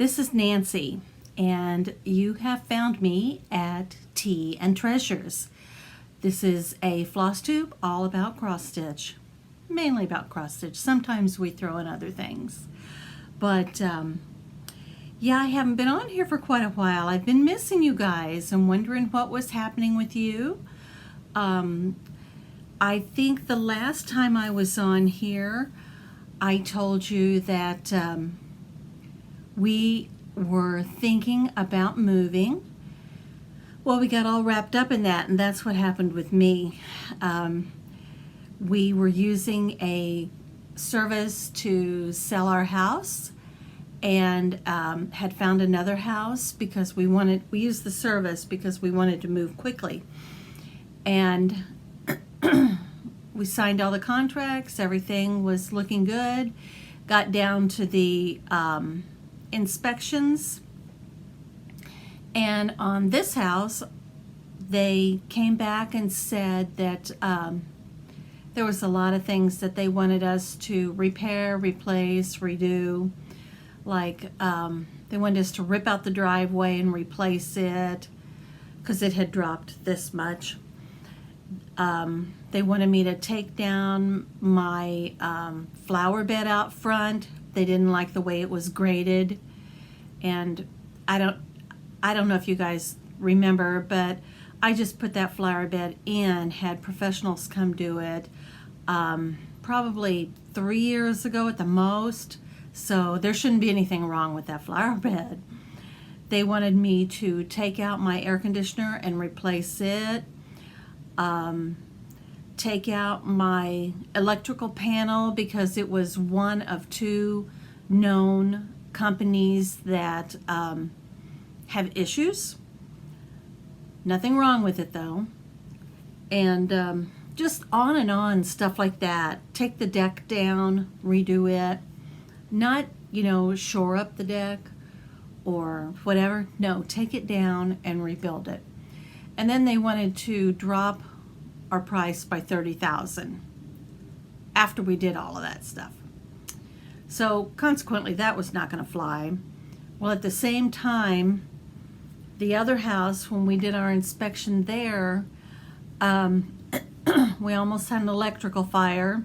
this is Nancy, and you have found me at Tea and Treasures. This is a floss tube all about cross stitch, mainly about cross stitch. Sometimes we throw in other things, but yeah, I haven't been on here for quite a while. I've been missing you guys and wondering what was happening with you. I think the last time I was on here, I told you that we were thinking about moving. Well, we got all wrapped up in that, and that's what happened with me. We were using a service to sell our house, and had found another house because we used the service because we wanted to move quickly. And we signed all the contracts, everything was looking good, got down to the inspections, and on this house they came back and said that there was a lot of things that they wanted us to repair, replace, redo. Like they wanted us to rip out the driveway and replace it because it had dropped this much. They wanted me to take down my flower bed out front. They didn't like the way it was graded, and I don't know if you guys remember, but I just put that flower bed in, had professionals come do it probably 3 years ago at the most, so there shouldn't be anything wrong with that flower bed. They wanted me to take out my air conditioner and replace it, take out my electrical panel because it was one of two known companies that have issues. Nothing wrong with it though. And just on and on, stuff like that. Take the deck down, redo it. Not, shore up the deck or whatever. No, take it down and rebuild it. And then they wanted to drop our price by $30,000 after we did all of that stuff. So consequently, that was not going to fly. Well, at the same time, the other house, when we did our inspection there, we almost had an electrical fire,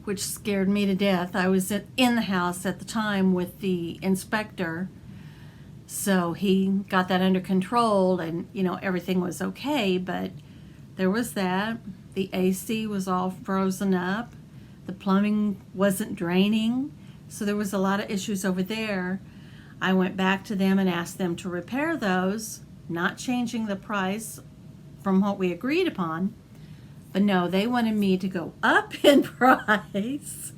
which scared me to death. I was in the house at the time with the inspector, so he got that under control, and everything was okay, but there was that. The AC was all frozen up. The plumbing wasn't draining, so there was a lot of issues over there. I went back to them and asked them to repair those, not changing the price from what we agreed upon. But no, they wanted me to go up in price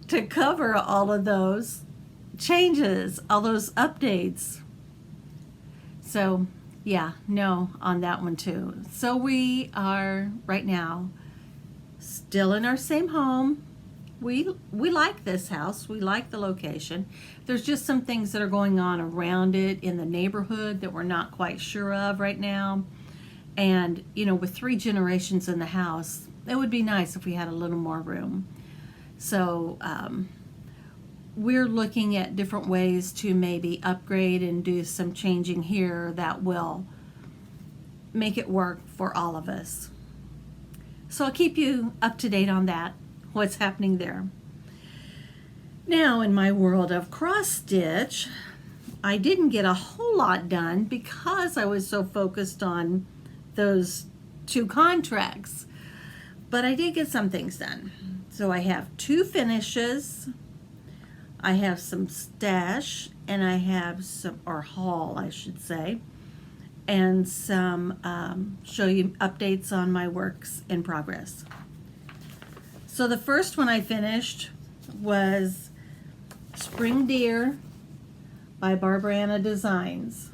to cover all of those changes, all those updates. So yeah, no on that one too. So we are right now still in our same home. We like this house. We like the location. There's just some things that are going on around it in the neighborhood that we're not quite sure of right now. And, with 3 generations in the house, it would be nice if we had a little more room. So we're looking at different ways to maybe upgrade and do some changing here that will make it work for all of us. So I'll keep you up to date on that, what's happening there. Now, in my world of cross stitch, I didn't get a whole lot done because I was so focused on those 2 contracts, but I did get some things done. So I have 2 finishes, I have some stash, and I have some, or haul I should say, and some show you updates on my works in progress. So the first one I finished was Spring Deer by Barbara Designs.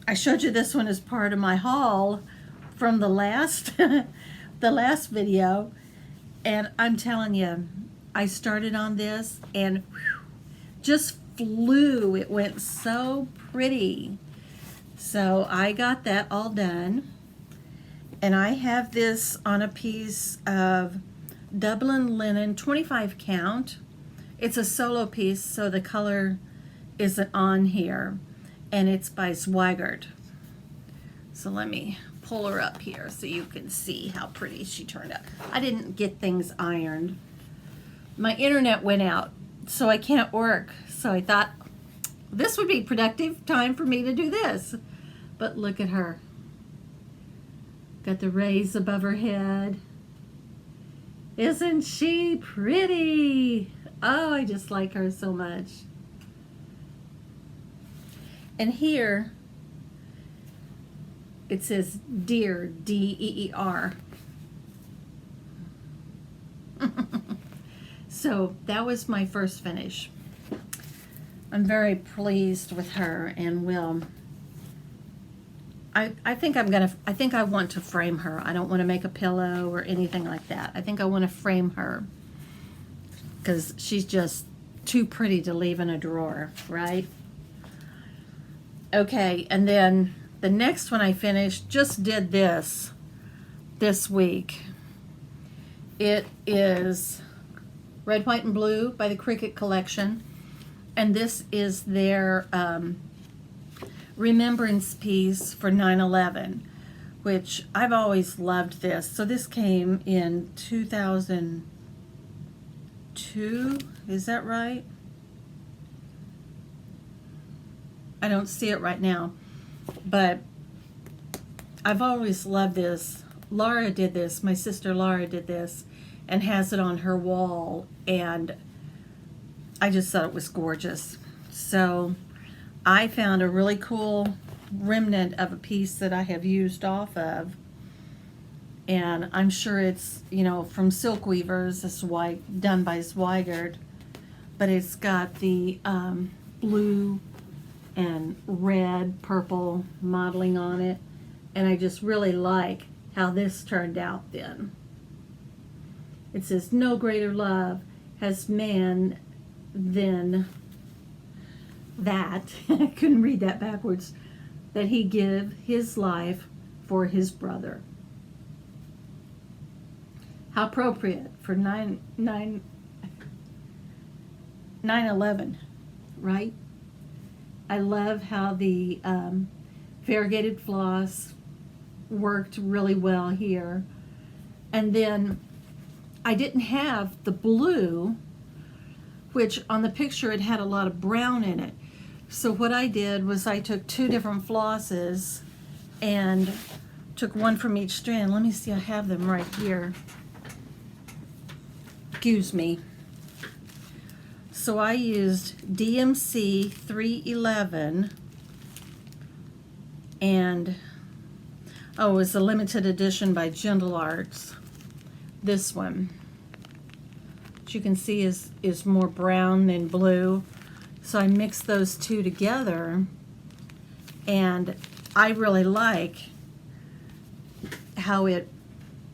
I showed you this one as part of my haul from the last video, and I'm telling you, I started on this and just flew. It went so pretty. So I got that all done, and I have this on a piece of Dublin linen 25 count It's a solo piece, so the color isn't on here, and it's by Zweigart. So let me pull her up here so you can see how pretty she turned out. I didn't get things ironed. My internet went out, so I can't work. So I thought this would be productive time for me to do this. But look at her. Got the rays above her head. Isn't she pretty? Oh, I just like her so much. And here it says Deere, D-E-E-R. So that was my first finish. I'm very pleased with her, and will. I think I want to frame her. I don't want to make a pillow or anything like that. I think I want to frame her because she's just too pretty to leave in a drawer, right? Okay, and then the next one I finished, just did this week. It is Red, White, and Blue by the Cricket Collection. And this is their remembrance piece for 9/11, which I've always loved this. So this came in 2002, is that right? I don't see it right now, but I've always loved this. Laura did this, my sister Laura did this, and has it on her wall, and I just thought it was gorgeous. So I found a really cool remnant of a piece that I have used off of, and I'm sure it's, you know, from Silk Weavers. This is done by Zweigart, but it's got the blue and red, purple modeling on it, and I just really like how this turned out then. It says, "No greater love has man than that," I couldn't read that backwards, "that he give his life for his brother." How appropriate for 9/11, right? I love how the variegated floss worked really well here. And then I didn't have the blue, which on the picture it had a lot of brown in it. So what I did was I took two different flosses and took one from each strand. Let me see, I have them right here. Excuse me. So I used DMC 311, and it was a limited edition by Gentle Arts. This one, which you can see is more brown than blue. So I mixed those two together, and I really like how it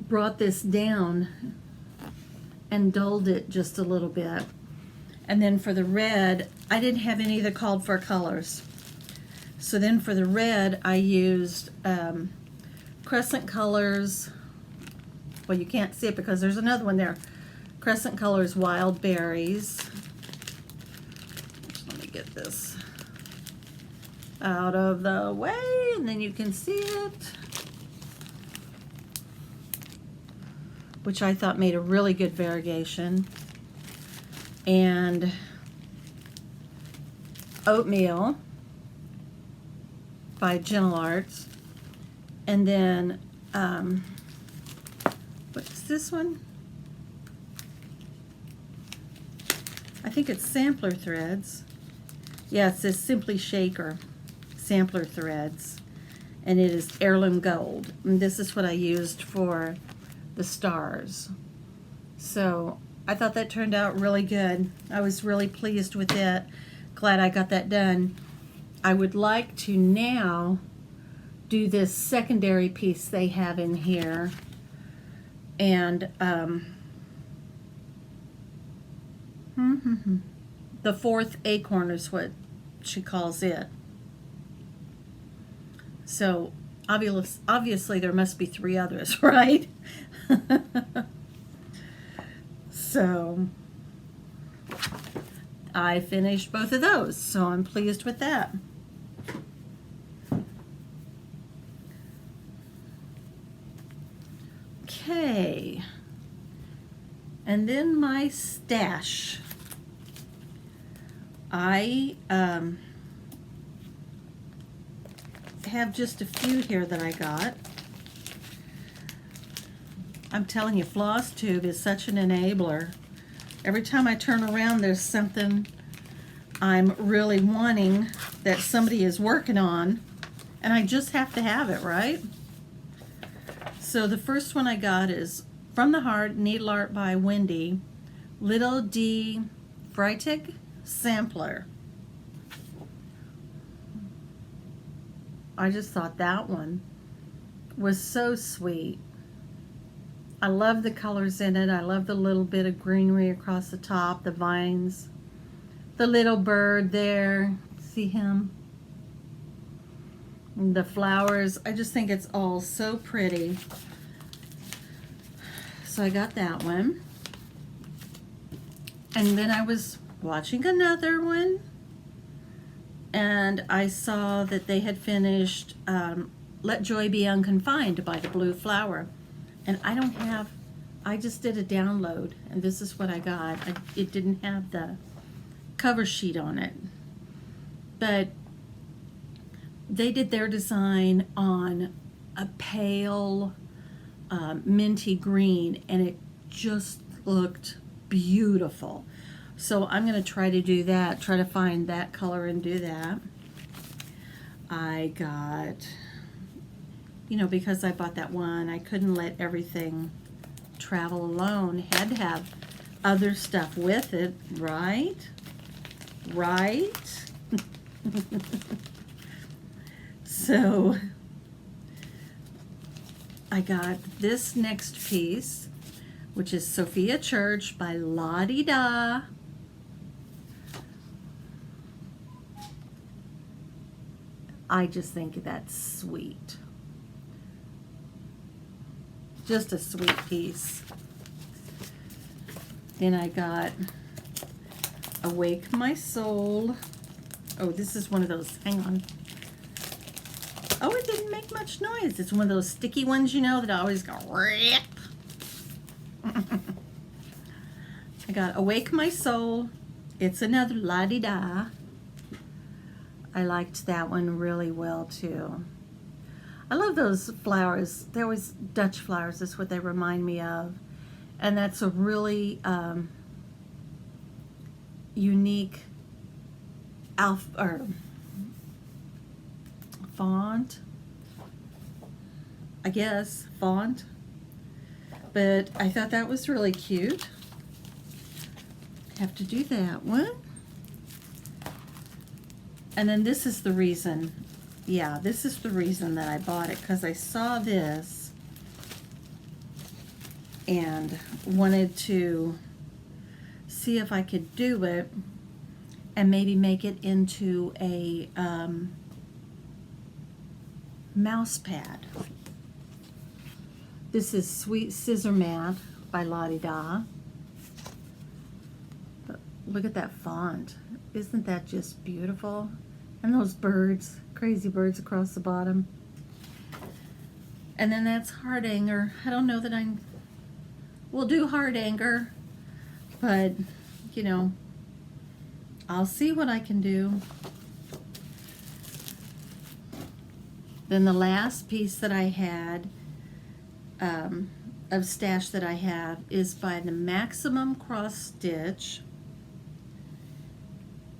brought this down and dulled it just a little bit. And then for the red, I didn't have any of the called for colors. So then for the red, I used Crescent Colors. Well, you can't see it because there's another one there. Crescent Colors Wild Berries. Let me get this out of the way, and then you can see it. Which I thought made a really good variegation. And Oatmeal by Gentle Arts. And then, what's this one? I think it's Sampler Threads. Yeah, it says Simply Shaker Sampler Threads. And it is Heirloom Gold. And this is what I used for the stars. So I thought that turned out really good. I was really pleased with it. Glad I got that done. I would like to now do this secondary piece they have in here. And the fourth acorn is what she calls it. So obviously there must be three others, right? So I finished both of those, so I'm pleased with that. Okay, and then my stash. I have just a few here that I got. I'm telling you, Flosstube is such an enabler. Every time I turn around, there's something I'm really wanting that somebody is working on, and I just have to have it, right? So the first one I got is From the Heart, Needle Art by Wendy, Little D Freitag Sampler. I just thought that one was so sweet. I love the colors in it. I love the little bit of greenery across the top, the vines, the little bird there. See him? And the flowers. I just think it's all so pretty. So I got that one. And then I was watching another one, and I saw that they had finished Let Joy Be Unconfined by the Blue Flower. And I just did a download, and this is what I got. It didn't have the cover sheet on it, but they did their design on a pale minty green, and it just looked beautiful. So I'm going to try to do that, try to find that color and do that. I got, you know, because I bought that one, I couldn't let everything travel alone. Had to have other stuff with it, right? Right? So I got this next piece, which is Sophia Church by Lottie Da. I just think that's sweet. Just a sweet piece. Then I got Awake My Soul. Oh, this is one of those, hang on. Oh, it didn't make much noise. It's one of those sticky ones, you know, that always go rip. I got Awake My Soul. It's another la-di-da. I liked that one really well too. I love those flowers. They're always Dutch flowers. That's what they remind me of. And that's a really unique font, I guess, font. But I thought that was really cute. Have to do that one. And then this is the reason, yeah, this is the reason that I bought it, because I saw this and wanted to see if I could do it and maybe make it into a mouse pad. This is Sweet Scissor Mat by Lottie Da. But look at that font. Isn't that just beautiful? And those birds, crazy birds across the bottom. And then that's Heart Anger. I don't know that we'll do Heart Anger, but you know, I'll see what I can do. Then the last piece that I had of stash that I have is by the Maximum Cross Stitch,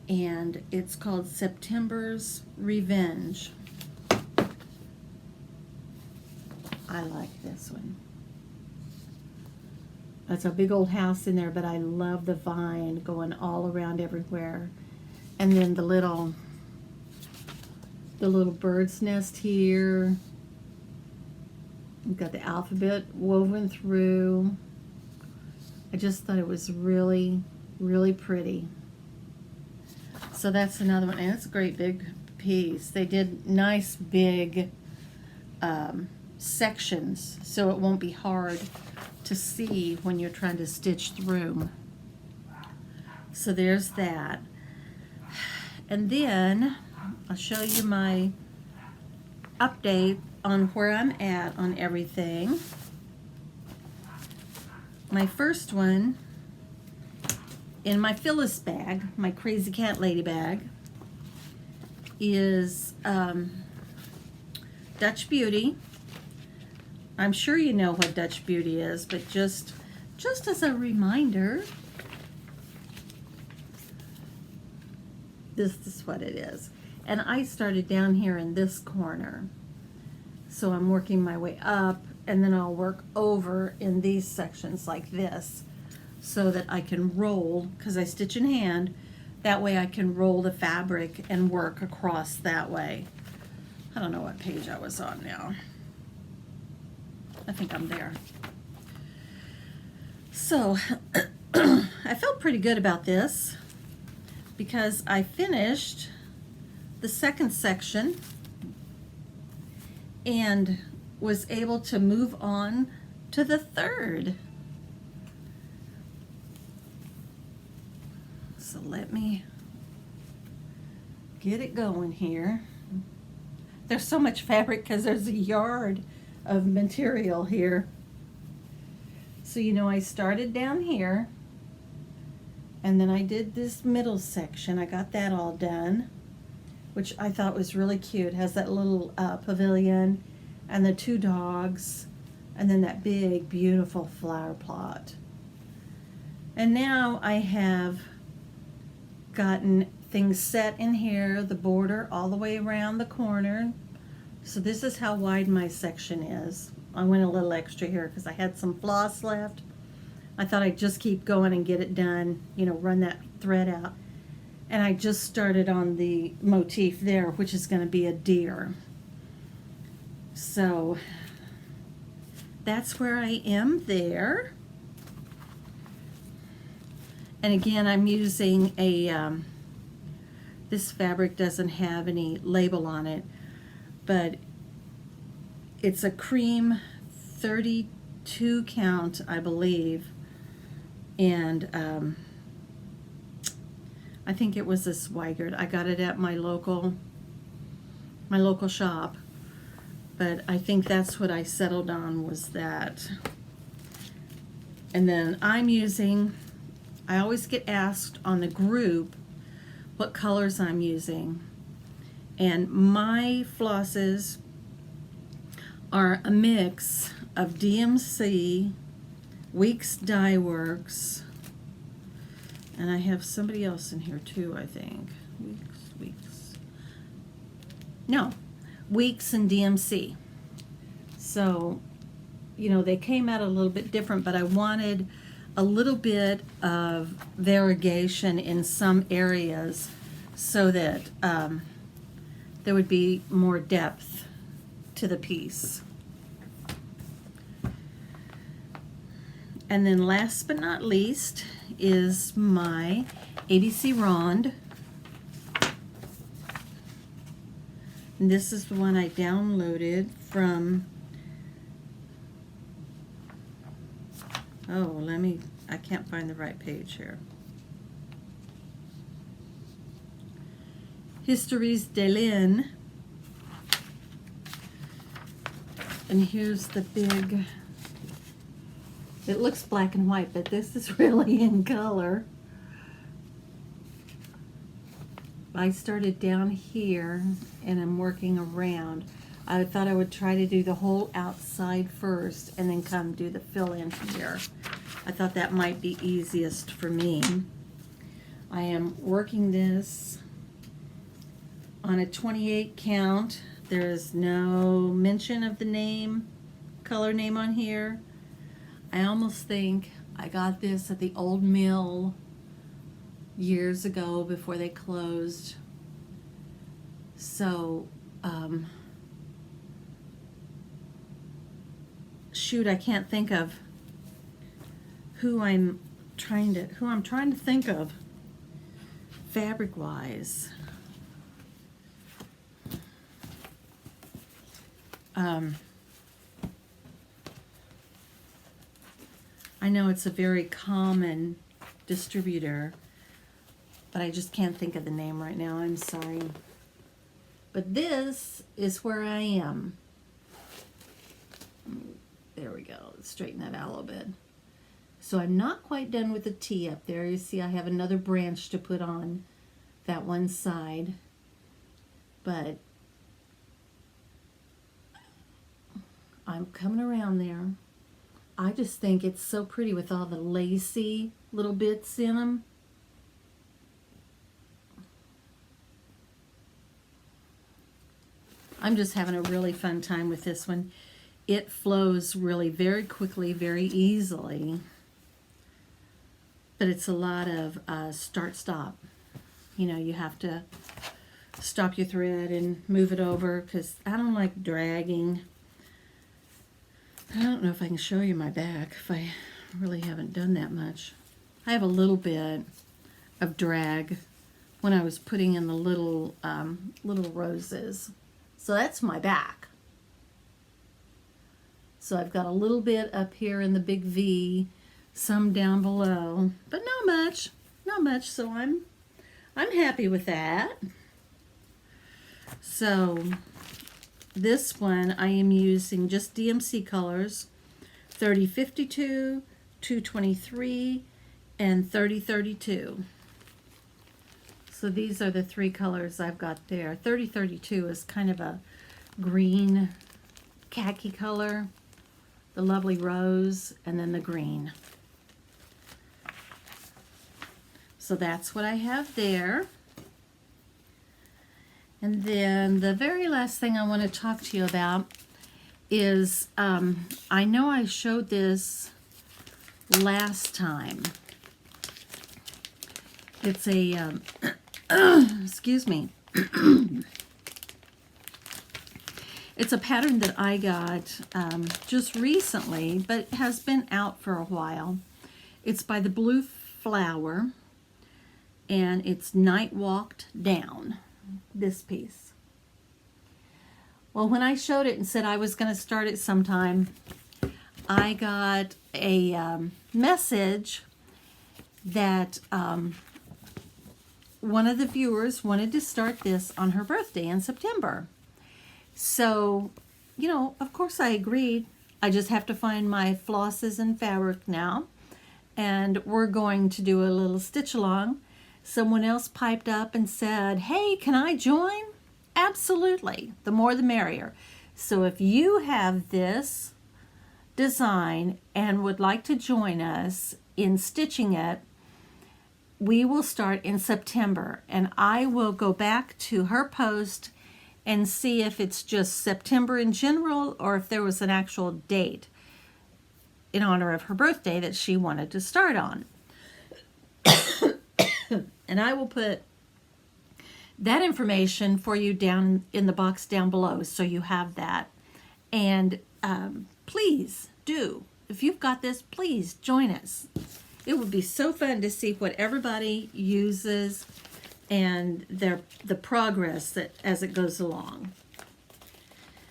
and it's called September's Revenge. I like this one. It's a big old house in there, but I love the vine going all around everywhere. And then the little bird's nest here. We've got the alphabet woven through. I just thought it was really, really pretty. So that's another one, and it's a great big piece. They did nice big sections, so it won't be hard to see when you're trying to stitch through. So there's that. And then I'll show you my update on where I'm at on everything. My first one in my Phyllis bag, my Crazy Cat Lady bag, is Dutch Beauty. I'm sure you know what Dutch Beauty is, but just as a reminder, this is what it is. And I started down here in this corner. So I'm working my way up, and then I'll work over in these sections like this so that I can roll, because I stitch in hand, that way I can roll the fabric and work across that way. I don't know what page I was on now. I think I'm there. So I felt pretty good about this because I finished the second section and was able to move on to the third. So let me get it going here. There's so much fabric because there's a yard of material here. So you know, I started down here and then I did this middle section. I got that all done, which I thought was really cute. It has that little pavilion and the two dogs and then that big beautiful flower plot. And now I have gotten things set in here, the border all the way around the corner. So this is how wide my section is. I went a little extra here because I had some floss left. I thought I'd just keep going and get it done, you know, run that thread out. And I just started on the motif there, which is going to be a deer. So that's where I am there. And again, I'm using a, this fabric doesn't have any label on it, but it's a cream 32 count, I believe. And I think it was a Swigert. I got it at my local shop, but I think that's what I settled on, was that. And then I'm using, I always get asked on the group what colors I'm using, and my flosses are a mix of DMC, Weeks Dye Works, and I have somebody else in here too, I think. Weeks and DMC. So, you know, they came out a little bit different, but I wanted a little bit of variegation in some areas so that there would be more depth to the piece. And then last but not least is my ABC Rond. And this is the one I downloaded from, oh, I can't find the right page here. Histories de Lynn. And here's the big, it looks black and white, but this is really in color. I started down here and I'm working around. I thought I would try to do the whole outside first and then come do the fill in here. I thought that might be easiest for me. I am working this on a 28 count. There is no mention of the name, color name on here. I almost think I got this at the old mill years ago before they closed. So, shoot, I can't think of who I'm trying to think of fabric wise. I know it's a very common distributor. but I just can't think of the name right now. I'm sorry. But this is where I am. There we go. Let's straighten that out a little bit. So I'm not quite done with the T up there. You see I have another branch to put on that one side. But I'm coming around there. I just think it's so pretty with all the lacy little bits in them. I'm just having a really fun time with this one. It flows really very quickly, very easily. But it's a lot of start-stop. You know, you have to stop your thread and move it over because I don't like dragging. I don't know if I can show you my back if I really haven't done that much. I have a little bit of drag when I was putting in the little roses. So that's my back. So I've got a little bit up here in the big V, some down below, but not much. So I'm happy with that. So this one I am using just DMC colors, 3052, 223, and 3032. So these are the three colors I've got there. 3032 is kind of a green khaki color, the lovely rose, and then the green. So that's what I have there. And then the very last thing I want to talk to you about is, I know I showed this last time. It's a, excuse me. It's a pattern that I got just recently, but has been out for a while. It's by the Blue Flower, and it's Night Walked Down, this piece. Well, when I showed it and said I was going to start it sometime, I got a message that one of the viewers wanted to start this on her birthday in September. So, you know, of course I agreed. I just have to find my flosses and fabric now, and we're going to do a little stitch along. Someone else piped up and said, hey, can I join? Absolutely. The more the merrier. So if you have this design and would like to join us in stitching it, we will start in September, and I will go back to her post and see if it's just September in general or if there was an actual date in honor of her birthday that she wanted to start on. And I will put that information for you down in the box down below so you have that. And please do, if you've got this, please join us. It would be so fun to see what everybody uses and the progress that as it goes along.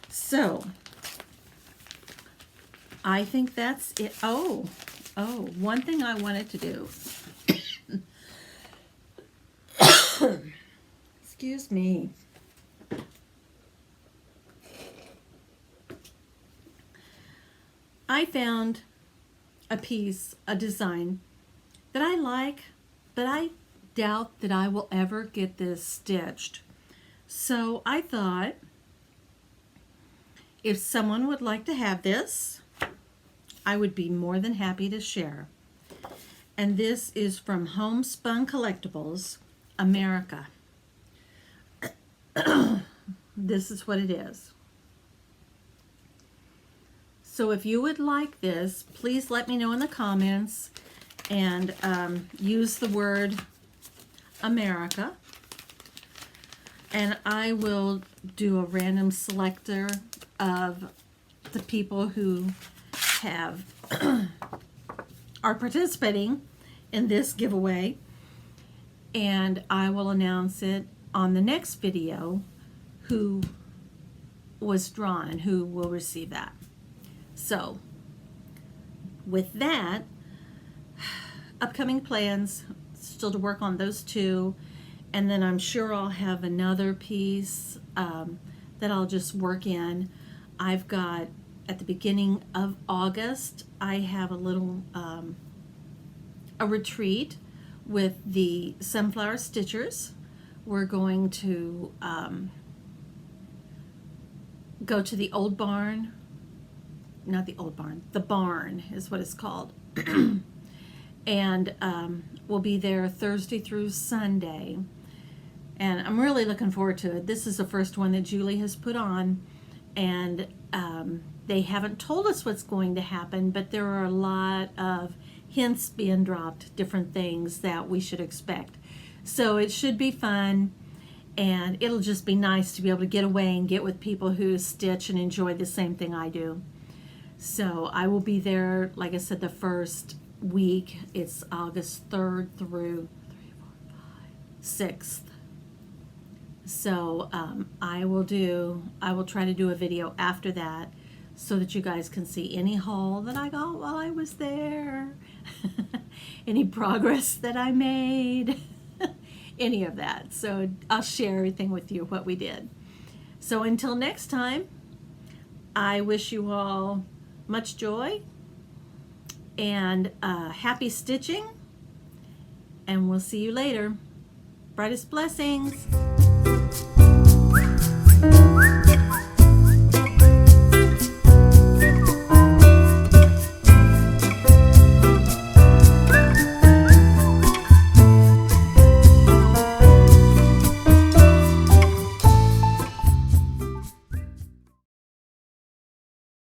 So I think that's it. Oh, one thing I wanted to do. Excuse me. I found a piece, a design that I like, but I doubt that I will ever get this stitched. So I thought if someone would like to have this, I would be more than happy to share. And this is from Homespun Collectibles, America. This is what it is. So if you would like this, please let me know in the comments and use the word America, and I will do a random selector of the people who have are participating in this giveaway, and I will announce it on the next video who was drawn and who will receive that. So with that, upcoming plans, still to work on those two, and then I'm sure I'll have another piece that I'll just work in. I've got, at the beginning of August, I have a little a retreat with the Sunflower Stitchers. We're going to go to the old barn, not the old barn, the barn is what it's called. And we'll be there Thursday through Sunday. And I'm really looking forward to it. This is the first one that Julie has put on. And they haven't told us what's going to happen, but there are a lot of hints being dropped, different things that we should expect. So it should be fun, and it'll just be nice to be able to get away and get with people who stitch and enjoy the same thing I do. So I will be there, like I said, the first week. It's August 3rd through 6th. So I will try to do a video after that so that you guys can see any haul that I got while I was there, any progress that I made, any of that. So I'll share everything with you, what we did. So until next time, I wish you all much joy and happy stitching, and we'll see you later. Brightest blessings.